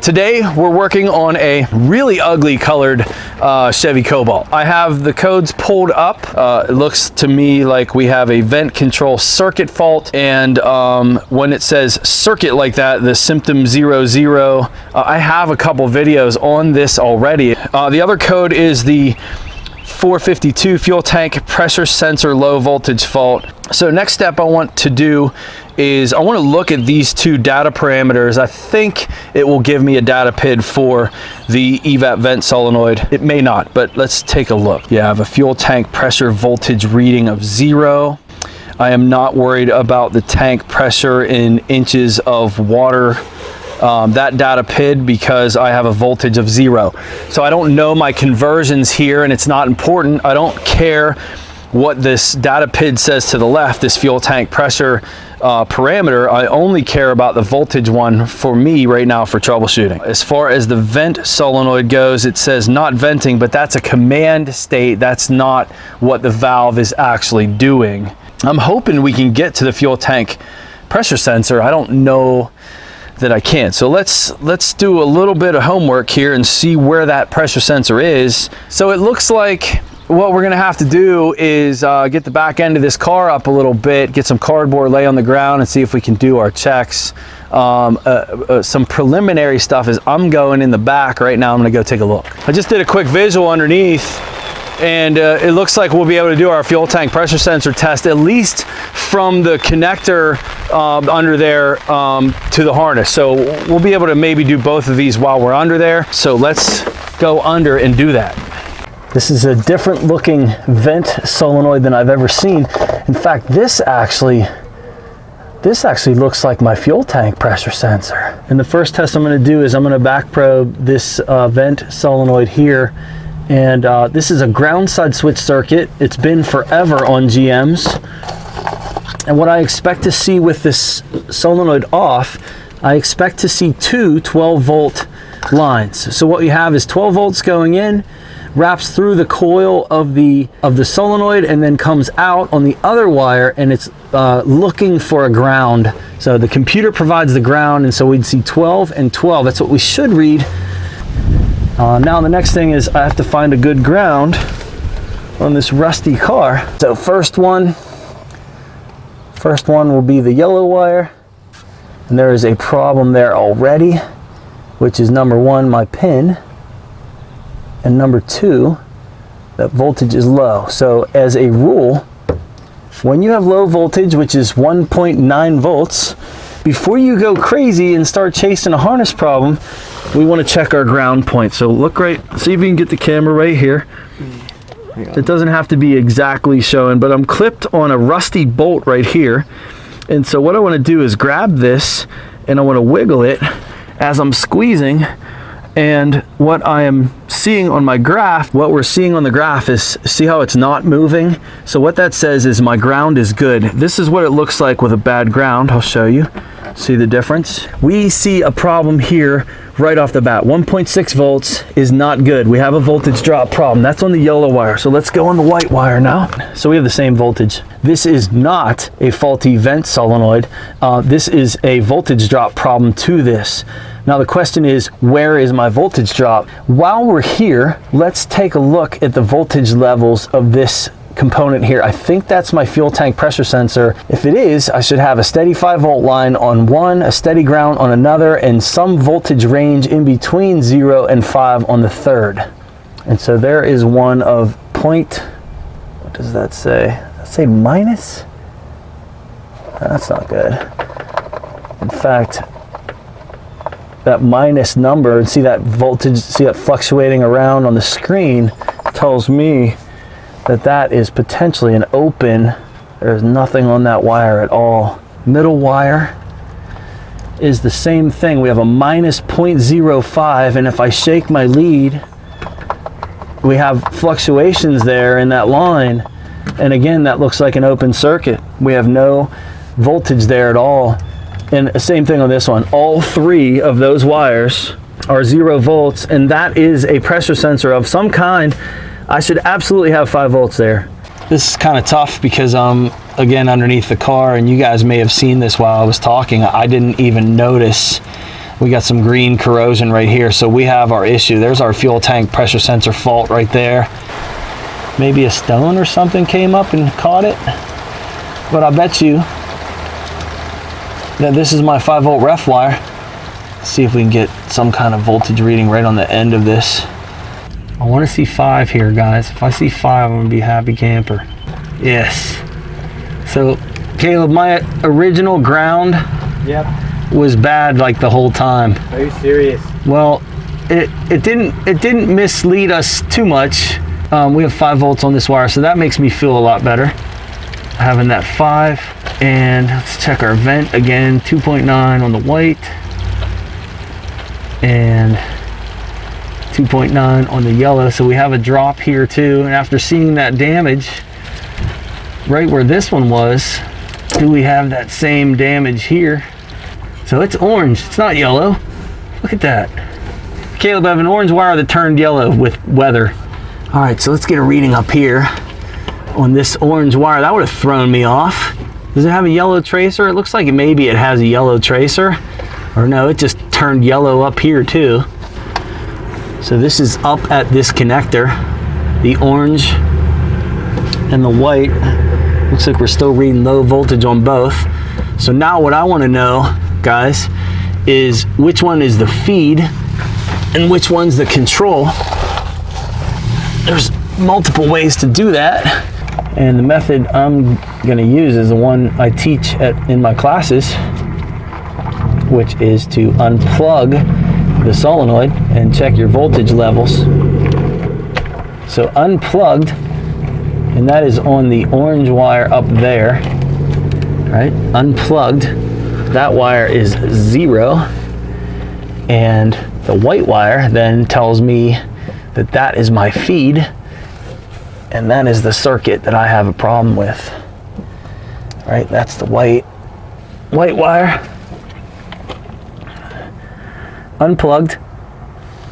Today we're working on a really ugly colored Chevy Cobalt. I have the codes pulled up. It looks to me like we have a vent control circuit fault, and when it says circuit like that, the symptom 00, I have a couple videos on this already. The other code is the 452 fuel tank pressure sensor low voltage fault. So next step I want to do is I want to look at these two data parameters. I think it will give me a data PID for the evap vent solenoid. It may not, but let's take a look. Yeah, I have a fuel tank pressure voltage reading of 0. I am not worried about the tank pressure in inches of water, that data PID, because I have a voltage of 0. So I don't know my conversions here, and it's not important. I don't care what this data PID says to the left, this fuel tank pressure parameter. I only care about the voltage one for me right now for troubleshooting. As far as the vent solenoid goes, it says not venting, but that's a command state. That's not what the valve is actually doing. I'm hoping we can get to the fuel tank pressure sensor. I don't know that I can. So let's do a little bit of homework here and see where that pressure sensor is. So it looks like what we're gonna have to do is get the back end of this car up a little bit, get some cardboard, lay on the ground, and see if we can do our checks. Some preliminary stuff is I'm going in the back right now. I'm gonna go take a look. I just did a quick visual underneath, and it looks like we'll be able to do our fuel tank pressure sensor test, at least from the connector under there to the harness. So we'll be able to maybe do both of these while we're under there. So let's go under and do that. This is a different looking vent solenoid than I've ever seen. In fact, this actually looks like my fuel tank pressure sensor. And the first test I'm gonna do is I'm gonna back probe this vent solenoid here. And this is a ground side switch circuit. It's been forever on GMs. And what I expect to see with this solenoid off, I expect to see two 12-volt lines. So what we have is 12 volts going in, wraps through the coil of the solenoid, and then comes out on the other wire, and it's looking for a ground. So the computer provides the ground, and so we'd see 12 and 12. That's what we should read. Now the next thing is I have to find a good ground on this rusty car. So first one will be the yellow wire, and there is a problem there already, which is number 1, my pin, and number 2, that voltage is low. So as a rule, when you have low voltage, which is 1.9 volts, before you go crazy and start chasing a harness problem, we want to check our ground point. So look right, see if you can get the camera right here. It doesn't have to be exactly showing, but I'm clipped on a rusty bolt right here. And so what I want to do is grab this, and I want to wiggle it as I'm squeezing. And what I am seeing on my graph, what we're seeing on the graph is, see how it's not moving? So what that says is my ground is good. This is what it looks like with a bad ground. I'll show you. See the difference? We see a problem here right off the bat. 1.6 volts is not good. We have a voltage drop problem. That's on the yellow wire. So let's go on the white wire now. So we have the same voltage. This is not a faulty vent solenoid. This is a voltage drop problem to this. Now the question is, where is my voltage drop? While we're here, let's take a look at the voltage levels of this component here. I think that's my fuel tank pressure sensor. If it is, I should have a steady 5-volt line on one, a steady ground on another, and some voltage range in between 0 and 5 on the third. And so there is one of what does that say? Does that say minus? That's not good. In fact, that minus number, and see that voltage, see that fluctuating around on the screen, tells me that is potentially an open. There's nothing on that wire at all. Middle wire is the same thing. We have a minus 0.05, and if I shake my lead, we have fluctuations there in that line. And again, that looks like an open circuit. We have no voltage there at all. And the same thing on this one. All 3 of those wires are 0 volts, and that is a pressure sensor of some kind. I should absolutely have 5 volts there. This is kind of tough because I'm again underneath the car, and you guys may have seen this while I was talking. I didn't even notice we got some green corrosion right here. So we have our issue. There's our fuel tank pressure sensor fault right there. Maybe a stone or something came up and caught it. But I bet you that this is my 5-volt ref wire. Let's see if we can get some kind of voltage reading right on the end of this. I want to see 5 here, guys. If I see 5, I'm gonna be happy camper. Yes. So Caleb, my original ground was bad like the whole time. Are you serious? Well, it didn't mislead us too much. We have 5 volts on this wire, so that makes me feel a lot better having that 5. And let's check our vent again. 2.9 on the white and 2.9 on the yellow. So we have a drop here too. And after seeing that damage right where this one was, do we have that same damage here? So it's orange, it's not yellow. Look at that. Caleb, I have an orange wire that turned yellow with weather. All right, so let's get a reading up here on this orange wire. That would have thrown me off. Does it have a yellow tracer? It looks like maybe it has a yellow tracer. Or no, it just turned yellow up here too. So this is up at this connector. The orange and the white. Looks like we're still reading low voltage on both. So now what I want to know, guys, is which one is the feed and which one's the control. There's multiple ways to do that. And the method I'm going to use is the one I teach in my classes, which is to unplug the solenoid and check your voltage levels. So unplugged, and that is on the orange wire up there, right? Unplugged, that wire is 0, and the white wire then tells me that that is my feed, and that is the circuit that I have a problem with. Right, that's the white wire. Unplugged,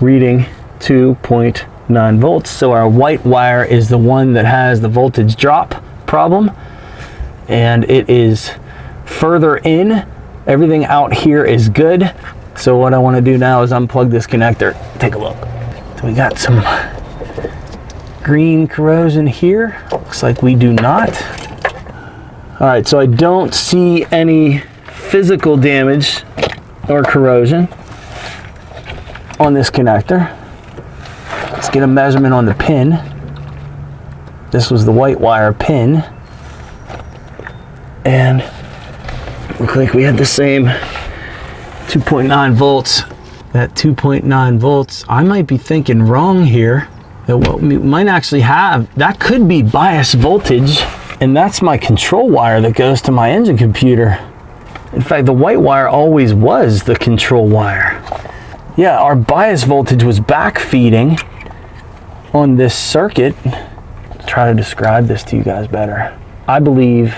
reading 2.9 volts. So our white wire is the one that has the voltage drop problem, and it is further in. Everything out here is good. So what I want to do now is unplug this connector. Take a look. So we got some green corrosion here. Looks like we do not. All right, so I don't see any physical damage or corrosion on this connector. Let's get a measurement on the pin. This was the white wire pin. And looks like we had the same 2.9 volts. That 2.9 volts, I might be thinking wrong here. That what we might actually have, that could be bias voltage, and that's my control wire that goes to my engine computer. In fact, the white wire always was the control wire. Yeah, our bias voltage was back feeding on this circuit. Try to describe this to you guys better. I believe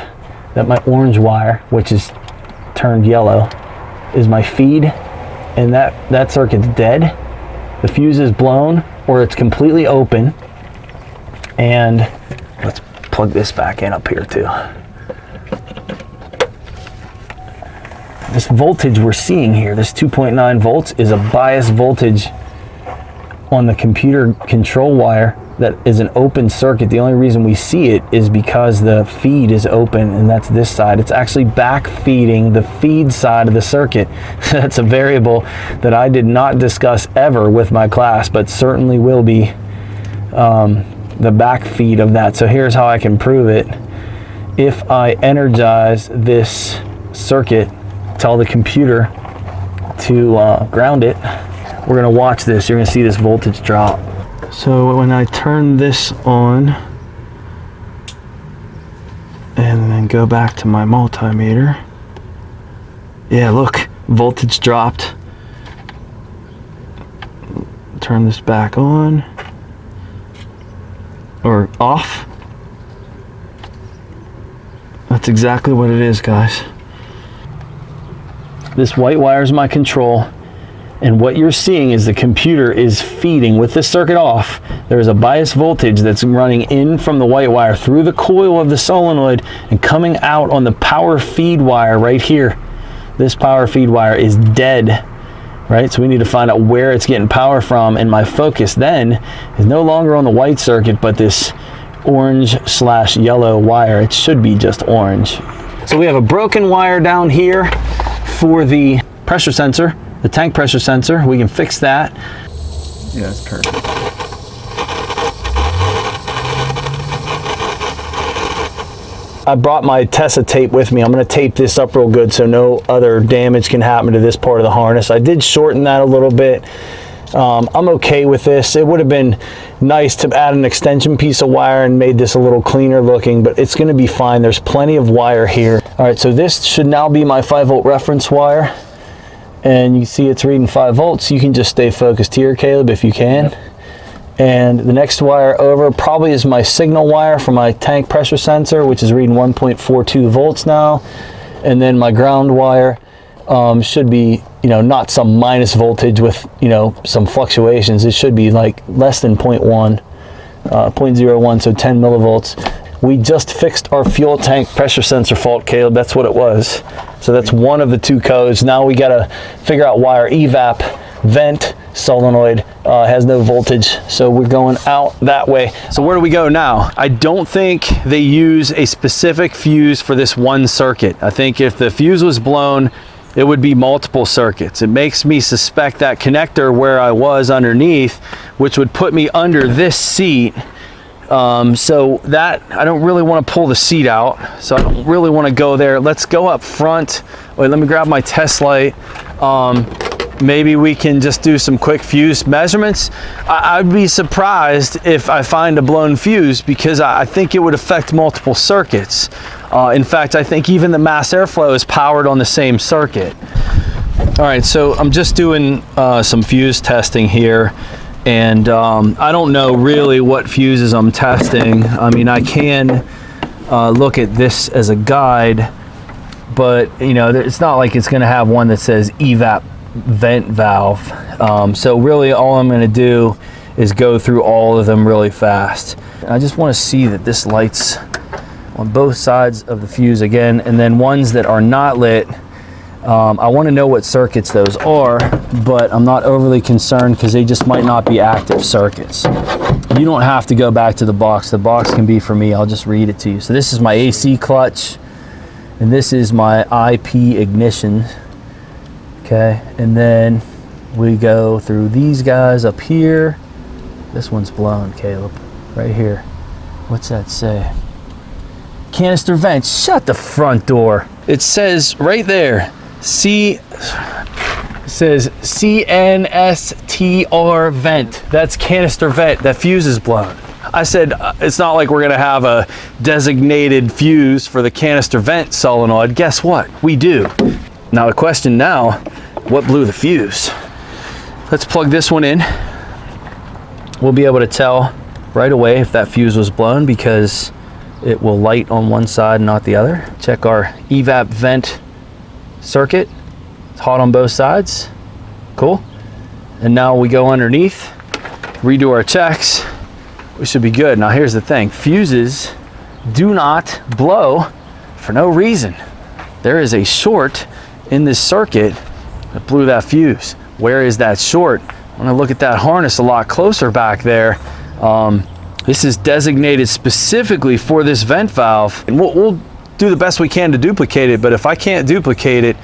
that my orange wire, which is turned yellow, is my feed, and that circuit's dead. The fuse is blown, or it's completely open. And let's plug this back in up here too. This voltage we're seeing here, this 2.9 volts, is a bias voltage on the computer control wire that is an open circuit. The only reason we see it is because the feed is open, and that's this side. It's actually back feeding the feed side of the circuit. That's a variable that I did not discuss ever with my class, but certainly will be the back feed of that. So here's how I can prove it. If I energize this circuit, tell the computer to ground it, we're going to watch this. You're going to see this voltage drop. So when I turn this on and then go back to my multimeter, yeah, look, voltage dropped. Turn this back on or off. That's exactly what it is, guys. This white wire is my control. And what you're seeing is the computer is feeding, with this circuit off, there's a bias voltage that's running in from the white wire through the coil of the solenoid and coming out on the power feed wire right here. This power feed wire is dead, right? So we need to find out where it's getting power from, and my focus then is no longer on the white circuit, but this orange/yellow wire. It should be just orange. So we have a broken wire down here for the pressure sensor, the tank pressure sensor. We can fix that. Yeah, that's perfect. I brought my Tessa tape with me. I'm going to tape this up real good so no other damage can happen to this part of the harness. I did shorten that a little bit. I'm okay with this. It would have been nice to add an extension piece of wire and made this a little cleaner looking, but it's going to be fine. There's plenty of wire here. All right, so this should now be my 5-volt reference wire, and you see it's reading 5 volts. You can just stay focused here, Caleb, if you can. Yep. And the next wire over probably is my signal wire for my tank pressure sensor, which is reading 1.42 volts now. And then my ground wire should be, you know, not some minus voltage with, you know, some fluctuations. It should be like less than 0.1, 0.01, so 10 millivolts. We just fixed our fuel tank pressure sensor fault, Caleb. That's what it was. So that's one of the 2 codes. Now we got to figure out why our evap vent solenoid has no voltage, so we're going out that way. So where do we go now? I don't think they use a specific fuse for this one circuit. I think if the fuse was blown, it would be multiple circuits. It makes me suspect that connector where I was underneath, which would put me under this seat. So that, I don't really want to pull the seat out, so I don't really want to go there. Let's go up front. Wait, let me grab my test light. Maybe we can just do some quick fuse measurements. I'd be surprised if I find a blown fuse, because I think it would affect multiple circuits. In fact, I think even the mass airflow is powered on the same circuit. All right, so I'm just doing some fuse testing here, and I don't know really what fuses I'm testing. I mean, I can look at this as a guide, but you know, it's not like it's gonna have one that says evap vent valve. So really all I'm going to do is go through all of them really fast. I just want to see that this lights on both sides of the fuse again, and then ones that are not lit, I want to know what circuits those are, but I'm not overly concerned because they just might not be active circuits. You don't have to go back to the box. The box can be for me. I'll just read it to you. So this is my AC clutch, and this is my IP ignition. Okay, and then we go through these guys up here. This one's blown, Caleb, right here. What's that say? Canister vent. Shut the front door. It says right there, it says CNSTR vent. That's canister vent. That fuse is blown. I said, it's not like we're gonna have a designated fuse for the canister vent solenoid. Guess what? We do. Now the question now, what blew the fuse? Let's plug this one in. We'll be able to tell right away if that fuse was blown, because it will light on one side and not the other. Check our evap vent circuit. It's hot on both sides. Cool. And now we go underneath, redo our checks. We should be good. Now here's the thing. Fuses do not blow for no reason. There is a short in this circuit that blew that fuse. Where is that short? I'm gonna look at that harness a lot closer back there. This is designated specifically for this vent valve, and we'll do the best we can to duplicate it, but if I can't duplicate it,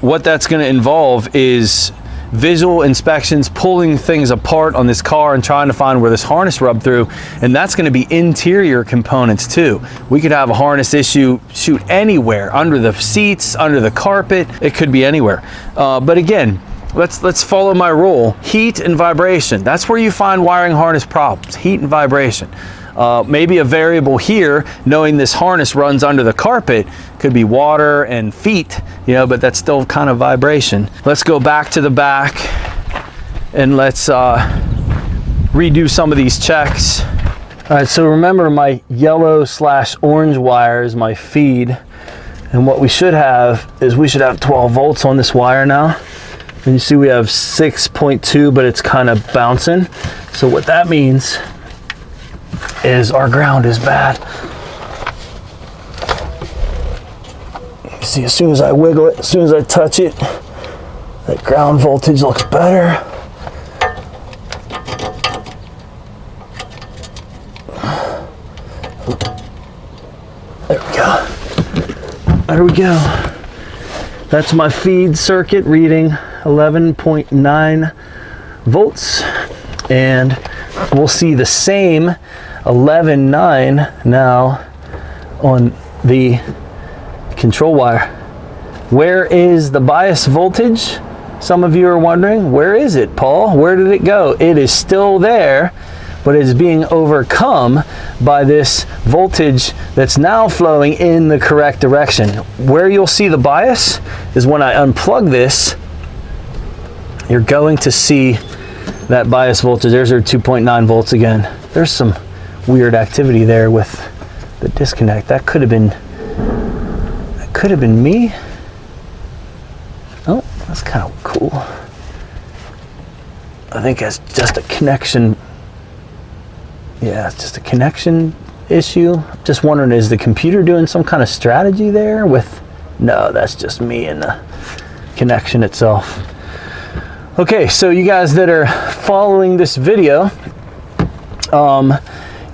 what that's gonna involve is visual inspections, pulling things apart on this car and trying to find where this harness rubbed through, and that's going to be interior components too. We could have a harness issue shoot anywhere, under the seats, under the carpet, it could be anywhere. But again, let's follow my rule. Heat and vibration, that's where you find wiring harness problems, heat and vibration. Maybe a variable here, knowing this harness runs under the carpet, could be water and feet, you know, but that's still kind of vibration. Let's go back to the back and let's redo some of these checks. All right, so remember my yellow/orange wire is my feed, and what we should have is we should have 12 volts on this wire now. And you see we have 6.2, but it's kind of bouncing. So what that means is our ground is bad. You see, as soon as I wiggle it, as soon as I touch it, That ground voltage looks better. There we go. There we go. That's my feed circuit reading 11.9 volts. And we'll see the same 11.9 now on the control wire. Where is the bias voltage? Some of you are wondering, where is it, Paul? Where did it go? It is still there, but it is being overcome by this voltage that's now flowing in the correct direction. Where you'll see the bias is when I unplug this, you're going to see that bias voltage. There's our 2.9 volts again. There's some weird activity there with the disconnect. That could have been me. Oh, that's kind of cool. I think that's just a connection. Yeah, it's just a connection issue. Just wondering, is the computer doing some kind of strategy there with, no, that's just me and the connection itself. Okay, so you guys that are following this video,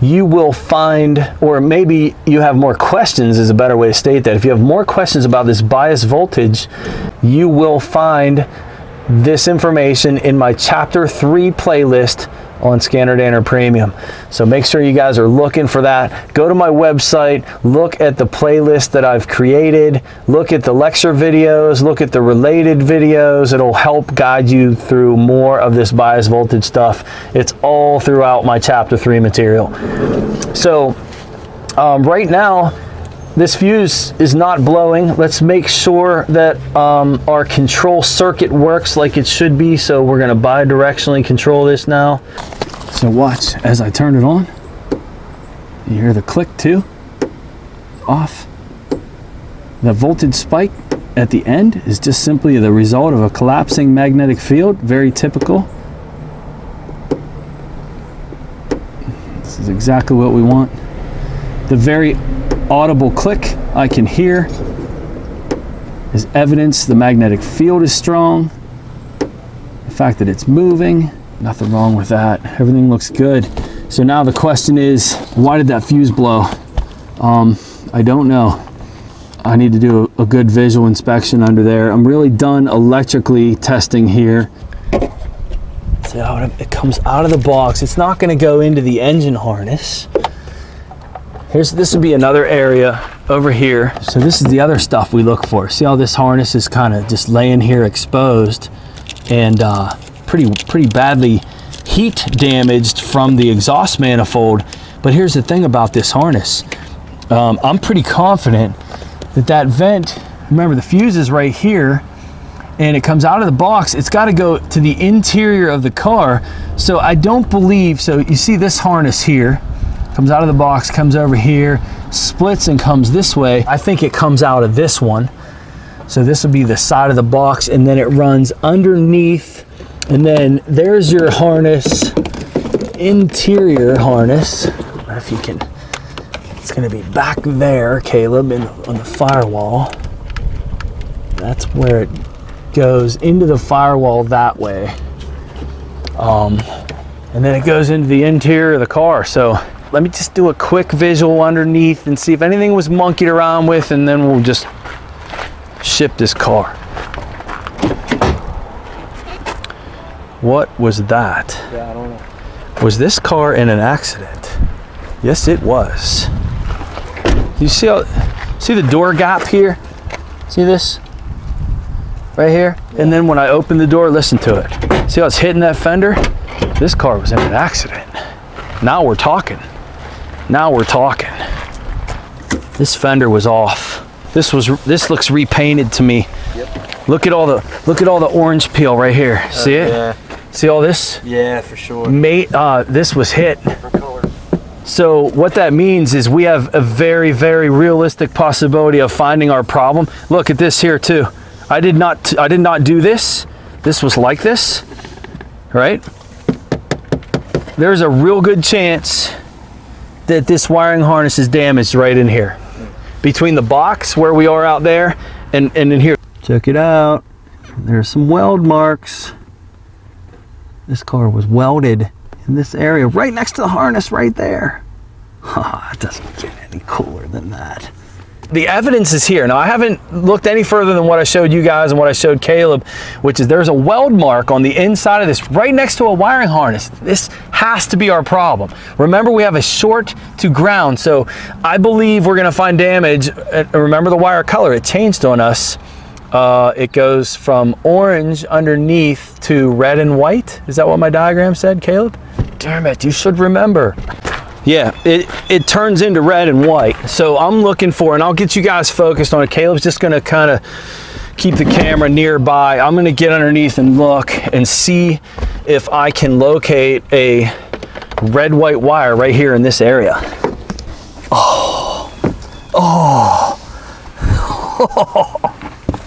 you will find, or maybe you have more questions is a better way to state that. If you have more questions about this bias voltage, you will find this information in my Chapter 3 playlist on ScannerDanner Premium. So make sure you guys are looking for that. Go to my website, look at the playlist that I've created, look at the lecture videos, look at the related videos. It'll help guide you through more of this bias voltage stuff. It's all throughout my Chapter 3 material. So right now, this fuse is not blowing. Let's make sure that our control circuit works like it should be. So we're gonna bidirectionally control this now. So watch, as I turn it on, you hear the click too, off. The voltage spike at the end is just simply the result of a collapsing magnetic field, very typical. This is exactly what we want. The very audible click I can hear is evidence the magnetic field is strong. The fact that it's moving, nothing wrong with that. Everything looks good. So now the question is, why did that fuse blow? I don't know. I need to do a good visual inspection under there. I'm really done electrically testing here. See how it comes out of the box. It's not going to go into the engine harness. This would be another area over here. So this is the other stuff we look for. See how this harness is kind of just laying here exposed and pretty badly heat damaged from the exhaust manifold. But here's the thing about this harness. I'm pretty confident that vent, remember the fuse is right here and it comes out of the box. It's got to go to the interior of the car. So I don't believe, so you see this harness here, comes out of the box, comes over here, splits and comes this way. I think it comes out of this one. So this will be the side of the box and then it runs underneath. And then there's your harness, interior harness. If you can, it's gonna be back there, Caleb, on the firewall. That's where it goes into the firewall that way. And then it goes into the interior of the car. So let me just do a quick visual underneath and see if anything was monkeyed around with, and then we'll just ship this car. What was that? Yeah, I don't know. Was this car in an accident? Yes, it was. You see the door gap here? See this? Right here? Yeah. And then when I open the door, listen to it. See how it's hitting that fender? This car was in an accident. Now we're talking. Now we're talking. This fender was off. This looks repainted to me. Yep. Look at all the orange peel right here. See it? Yeah. See all this? Yeah, for sure. This was hit. Different color. So what that means is we have a very, very realistic possibility of finding our problem. Look at this here too. I did not do this. This was like this, right? There's a real good chance that this wiring harness is damaged right in here. Between the box where we are out there and in here. Check it out. There's some weld marks. This car was welded in this area right next to the harness right there. It doesn't get any cooler than that. The evidence is here. Now, I haven't looked any further than what I showed you guys and what I showed Caleb, which is there's a weld mark on the inside of this right next to a wiring harness. This has to be our problem. Remember, we have a short to ground, so I believe we're gonna find damage. Remember the wire color, it changed on us. It goes from orange underneath to red and white. Is that what my diagram said, Caleb? Damn it, you should remember. Yeah, it turns into red and white. So I'm looking for, and I'll get you guys focused on it. Caleb's just gonna kind of keep the camera nearby. I'm gonna get underneath and look and see if I can locate a red-white wire right here in this area.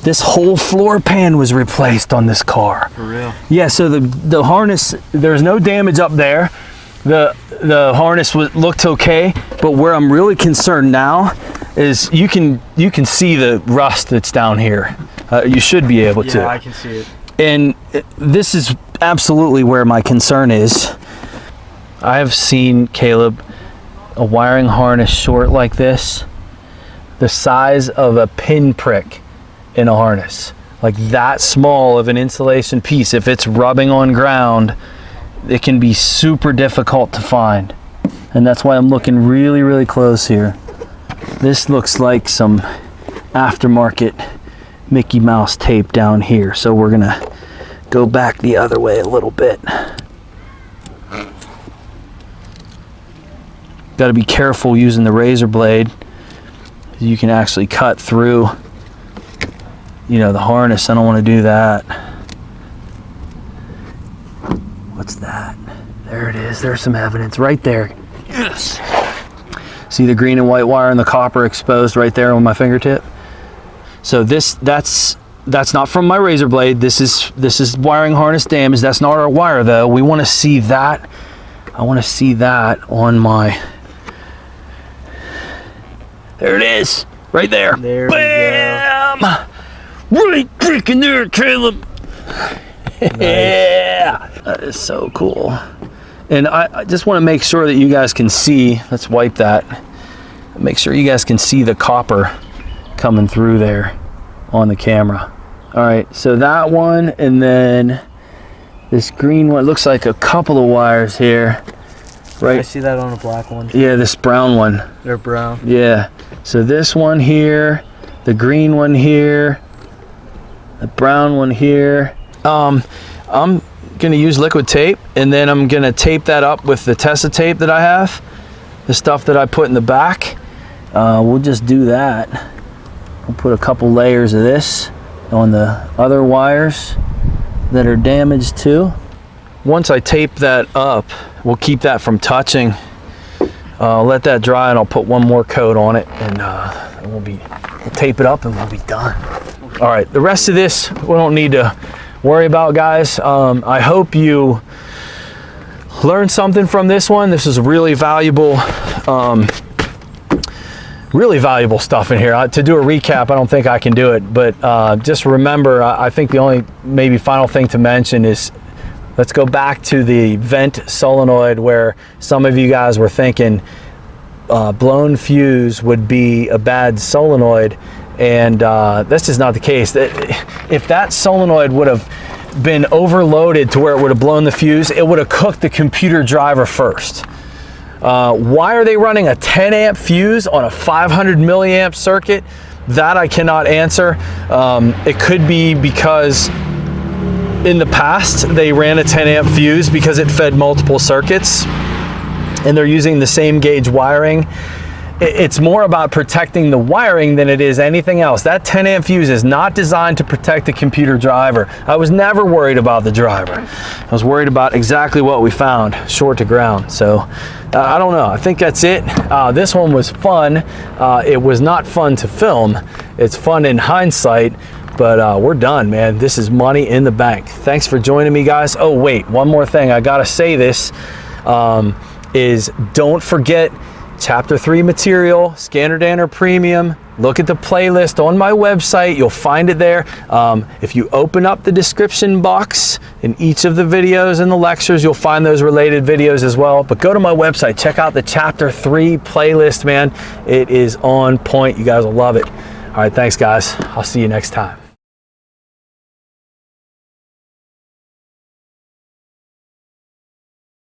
This whole floor pan was replaced on this car. For real? Yeah, so the harness, there's no damage up there. The harness looked okay, but where I'm really concerned now is you can see the rust that's down here. You should be able to. Yeah, I can see it. And this is absolutely where my concern is. I have seen, Caleb, a wiring harness short like this, the size of a pinprick in a harness. Like that small of an insulation piece, if it's rubbing on ground, it can be super difficult to find. And that's why I'm looking really, really close here. This looks like some aftermarket Mickey Mouse tape down here. So we're gonna go back the other way a little bit. Got to be careful using the razor blade. You can actually cut through, you know, the harness. I don't want to do that. What's that? There it is. There's some evidence right there. Yes. See the green and white wire and the copper exposed right there on my fingertip? So that's not from my razor blade. This is wiring harness damage. That's not our wire though. We want to see that. I want to see that on my. There it is. Right there. There Bam! We go. Right freaking there, Caleb. Nice. Yeah. That is so cool. And I just want to make sure that you guys can see. Let's wipe that. Make sure you guys can see the copper coming through there on the camera. All right, so that one, and then this green one. Looks like a couple of wires here. Right. I see that on a black one. Yeah, this brown one. They're brown. Yeah. So this one here, the green one here, the brown one here. I'm gonna use liquid tape, and then I'm gonna tape that up with the Tessa tape that I have, the stuff that I put in the back. We'll just do that. We'll put a couple layers of this on the other wires that are damaged too. Once I tape that up, we'll keep that from touching. Let that dry, and I'll put one more coat on it, and we'll tape it up and we'll be done. All right, the rest of this we don't need to worry about, guys. I hope you learned something from this one. This is really valuable stuff in here. To do a recap, I don't think I can do it, but just remember, I think the only maybe final thing to mention is, let's go back to the vent solenoid, where some of you guys were thinking blown fuse would be a bad solenoid, and that's just not the case. If that solenoid would have been overloaded to where it would have blown the fuse, it would have cooked the computer driver first. Why are they running a 10 amp fuse on a 500 milliamp circuit? That I cannot answer. It could be because in the past they ran a 10 amp fuse because it fed multiple circuits, and they're using the same gauge wiring. It's more about protecting the wiring than it is anything else. That 10 amp fuse is not designed to protect the computer driver. I was never worried about the driver. I was worried about exactly what we found, short to ground. So I don't know, I think that's it. This one was fun. It was not fun to film. It's fun in hindsight, but we're done, man. This is money in the bank. Thanks for joining me, guys. Oh wait, one more thing, I gotta say this, is don't forget, Chapter 3 material, ScannerDanner Premium. Look at the playlist on my website. You'll find it there. If you open up the description box in each of the videos and the lectures, you'll find those related videos as well. But go to my website, check out the Chapter 3 playlist, man. It is on point. You guys will love it. All right, thanks, guys. I'll see you next time.